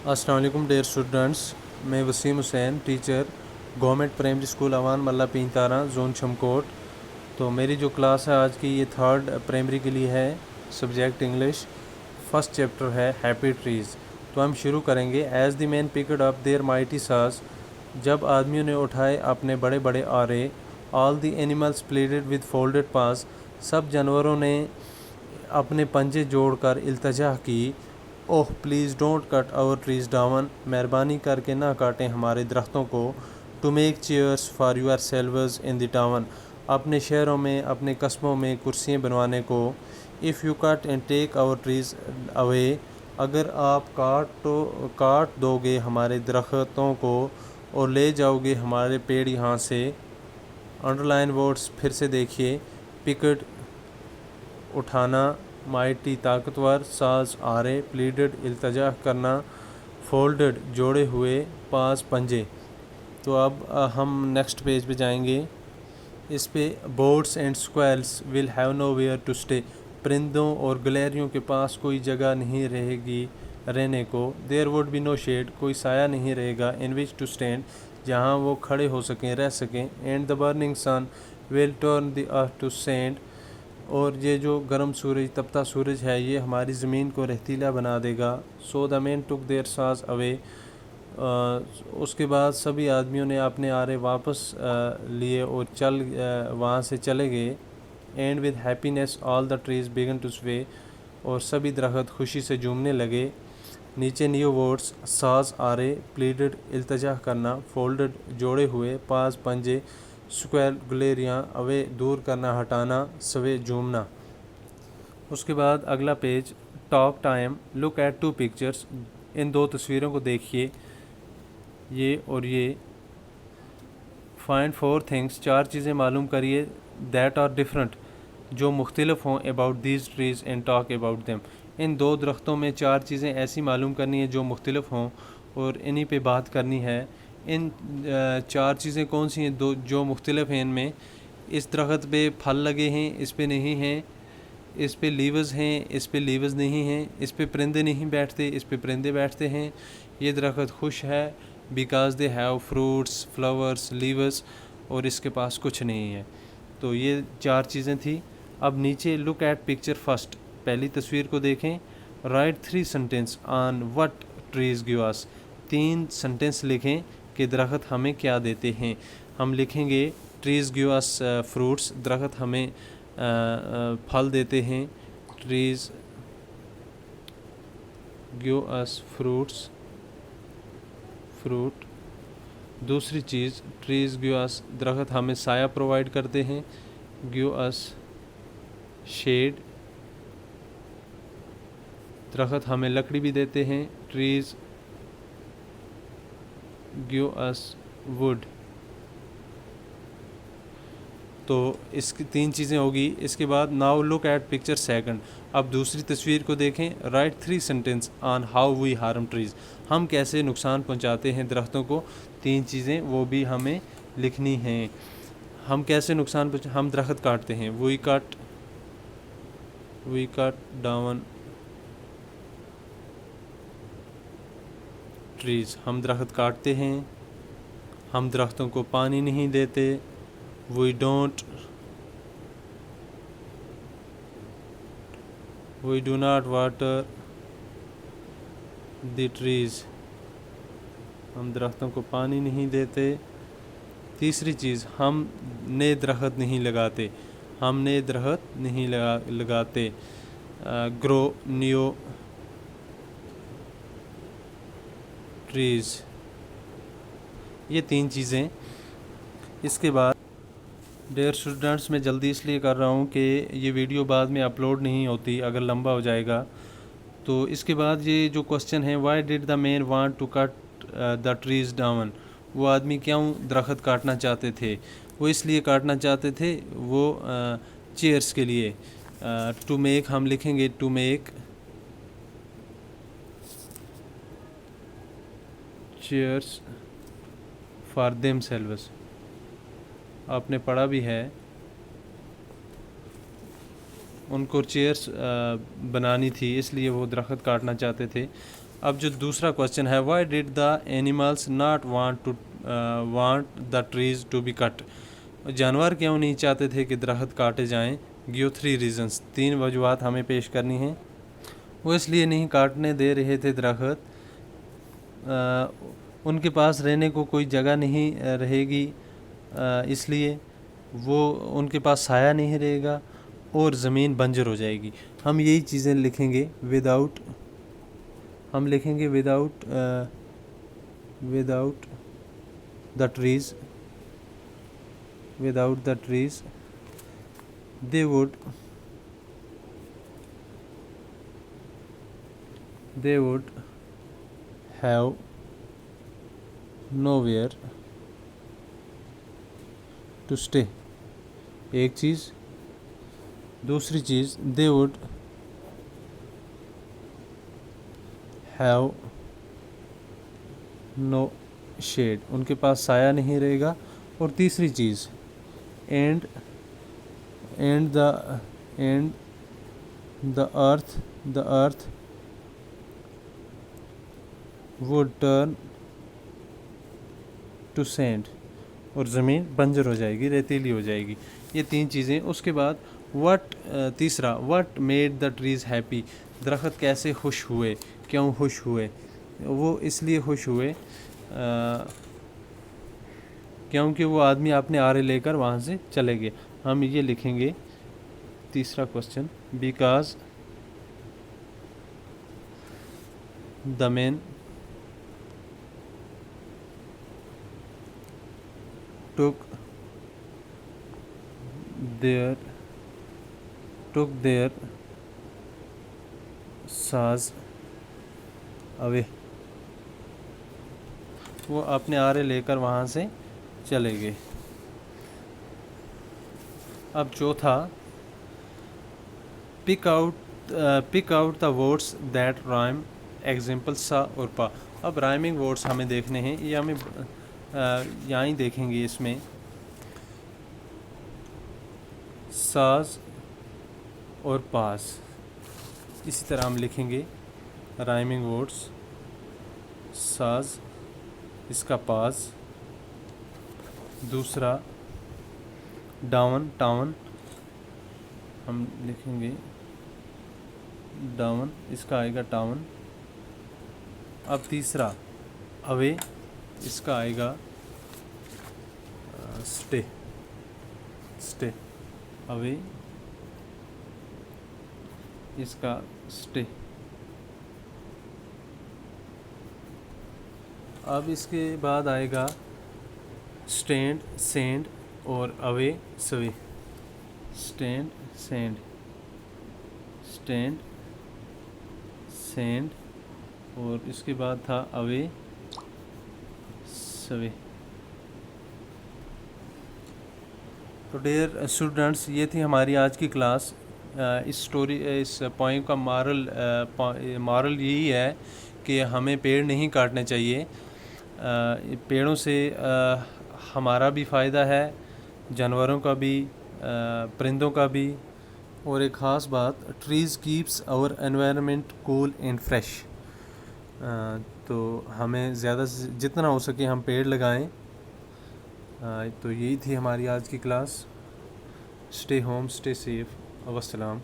अस्सलाम वालेकुम dear students, मैं Waseem Hussain teacher government primary school Awan Malla Pintara zone Shamkot. तो मेरी जो क्लास है आज की ये थर्ड प्राइमरी के लिए है, सब्जेक्ट इंग्लिश। फर्स्ट चैप्टर है हैप्पी ट्रीज़। तो हम शुरू करेंगे। As the man picked up their mighty saws, जब आदमियों ने उठाए अपने बड़े बड़े आरे। All the animals pleaded with folded paws, सब जानवरों ने अपने पंजे जोड़कर इल्तजा की। Oh please don't cut our trees down, मेहरबानी करके ना काटें हमारे दरख्तों को। To make chairs for yourselves in the town, अपने शहरों में अपने कस्बों में कुर्सियाँ बनवाने को। If you cut and take our trees away, अगर आप काट दोगे हमारे दरख्तों को और ले जाओगे हमारे पेड़ यहाँ से। अंडरलाइन वर्ड्स फिर से देखिए। पिकड उठाना, माइटी ताकतवर, साज आरे, प्लीडेड इल्तजा करना, फोल्डेड जोड़े हुए, पास पंजे। तो अब हम नेक्स्ट पेज पे जाएंगे। इस पे birds and squirrels will have nowhere to stay, परिंदों और गलेरियों के पास कोई जगह नहीं रहेगी रहने को। There would be no shade, कोई साया नहीं रहेगा। इन विच टू स्टैंड, जहाँ वो खड़े हो सकें, रह सकें। And the burning sun will turn the earth to sand, और ये जो गर्म सूरज, तपता सूरज है, ये हमारी ज़मीन को रेतीला बना देगा। So the man took there साज अवे, उसके बाद सभी आदमियों ने अपने आरे वापस लिए और वहाँ से चले गए। And with happiness all the trees began to sway, और सभी दरख्त खुशी से झूमने लगे। नीचे न्यू वर्ड्स, साज आरे, प्लीडेड इल्तजा करना, फोल्डेड जोड़े हुए, पास पंजे, स्क्वेल गुलेरियाँ, अवे दूर करना हटाना, सवे झूमना। उसके बाद अगला page, talk time. Look at two pictures, इन दो तस्वीरों को देखिए, ये और ये। फाइंड फोर थिंग्स, चार चीज़ें मालूम करिए, दैट आर डिफरेंट, जो मुख्तलिफ हों, about these trees and talk about them. इन दो दरख्तों में चार चीज़ें ऐसी मालूम करनी है जो मुख्तलिफ हों और इन्हीं पे बात करनी है। इन चार चीज़ें कौन सी हैं? दो जो मुख्तलिफ हैं इनमें, इस दरख्त पे फल लगे हैं, इस पे नहीं हैं। इस पे लीव्स हैं, इस पे लीव्स नहीं हैं। इस पे परिंदे नहीं बैठते, इस पे परिंदे बैठते हैं। ये दरख्त खुश है because they have fruits, flowers, leaves, और इसके पास कुछ नहीं है। तो ये चार चीज़ें थी। अब नीचे लुक एट पिक्चर फर्स्ट, पहली तस्वीर को देखें। Right 3 sentence on what trees give us, 3 sentence लिखें कि दरख्त हमें क्या देते हैं। हम लिखेंगे ट्रीज़ गिव अस फ्रूट्स, दरख्त हमें फल देते हैं। ट्रीज़ गिव अस फ्रूट्स, फ्रूट। दूसरी चीज़, ट्रीज़ गिव अस, दरख्त हमें साया प्रोवाइड करते हैं। गिव अस शेड, दरख्त हमें लकड़ी भी देते हैं। Trees give us wood. तो इसकी 3 चीज़ें होगी। इसके बाद now look at picture second, अब दूसरी तस्वीर को देखें। Right 3 sentence on how we harm trees, हम कैसे नुकसान पहुंचाते हैं दरख्तों को। 3 चीज़ें वो भी हमें लिखनी हैं। हम कैसे नुकसान हम दरख्त काटते हैं। वी कट डाउन ट्रीज़, हम दरख्त काटते हैं। हम दरख्तों को पानी नहीं देते। We do not water the trees, हम दरख्तों को पानी नहीं देते। तीसरी चीज़, हम नए दरख्त नहीं लगाते, हम नए दरख्त नहीं लगाते। ग्रो न्यू ट्रीज़, ये 3 चीज़ें। इसके बाद डियर स्टूडेंट्स, मैं जल्दी इसलिए कर रहा हूँ कि ये वीडियो बाद में अपलोड नहीं होती अगर लंबा हो जाएगा। तो इसके बाद ये जो क्वेश्चन है, why did the man want to cut the trees down, वो आदमी क्यों दरख्त काटना चाहते थे? वो इसलिए काटना चाहते थे, वो चेयर्स के लिए। टू मेक, हम लिखेंगे to make chairs for themselves, आपने पढ़ा भी है। उनको चेयर्स बनानी थी, इसलिए वो दरख्त काटना चाहते थे। اب جو دوسرا کوشچن ہے why did the animals not want the trees to be cut, جانور کیوں نہیں چاہتے تھے کہ درخت کاٹے جائیں؟ گیو 3 ریزنس، 3 وجوہات ہمیں پیش کرنی ہیں۔ وہ اس لیے نہیں کاٹنے دے رہے تھے درخت، ان کے پاس رہنے کو کوئی جگہ نہیں رہے گی، اس لیے وہ ان کے پاس سایہ نہیں رہے گا، اور زمین بنجر ہو جائے گی۔ ہم یہی چیزیں لکھیں گے without the trees they would have nowhere to stay، ایک چیز۔ دوسری چیز they would have no shade، ان کے پاس سایہ نہیں رہے گا۔ اور تیسری چیز and the earth would turn to sand، اور زمین بنجر ہو جائے گی، ریتیلی ہو جائے گی۔ یہ 3 چیزیں۔ اس کے بعد تیسرا what made the trees happy، درخت کیسے خوش ہوئے، کیوں خوش ہوئے؟ وہ اس لیے خوش ہوئے کیونکہ وہ آدمی اپنے آرے لے کر وہاں سے چلے گئے۔ ہم یہ لکھیں گے تیسرا question because the man took their saws away، وہ اپنے آرے لے کر وہاں سے چلے گئے۔ اب چوتھا pick out the words that rhyme, example سا اور پا۔ اب رائمنگ ورڈس ہمیں دیکھنے ہیں، یہ ہمیں یہاں ہی دیکھیں گے۔ اس میں ساز اور پاس، اسی طرح ہم لکھیں گے رائمنگ ورڈس، ساز اس کا پاس، دوسرا ڈاون، ٹاؤن ہم لکھیں گے ڈاؤن، اس کا آئے گا ٹاؤن۔ اب تیسرا اوے، اس کا آئے گا اسٹے، اوے اس کا اسٹے۔ اب اس کے بعد آئے گا اسٹینڈ، سینڈ اور اوے، سوے۔ اسٹینڈ، سینڈ اور اس کے بعد تھا اوے، سوے۔ تو ڈیئر اسٹوڈنٹس، یہ تھی ہماری آج کی کلاس۔ اس پوائم کا مارل یہی ہے کہ ہمیں پیڑ نہیں کاٹنے چاہیے۔ پیڑوں سے ہمارا بھی فائدہ ہے، جانوروں کا بھی، پرندوں کا بھی، اور ایک خاص بات trees keeps our environment cool and fresh. تو ہمیں زیادہ سے جتنا ہو سکے ہم پیڑ لگائیں۔ تو یہی تھی ہماری آج کی class. Stay home, stay safe, والسلام۔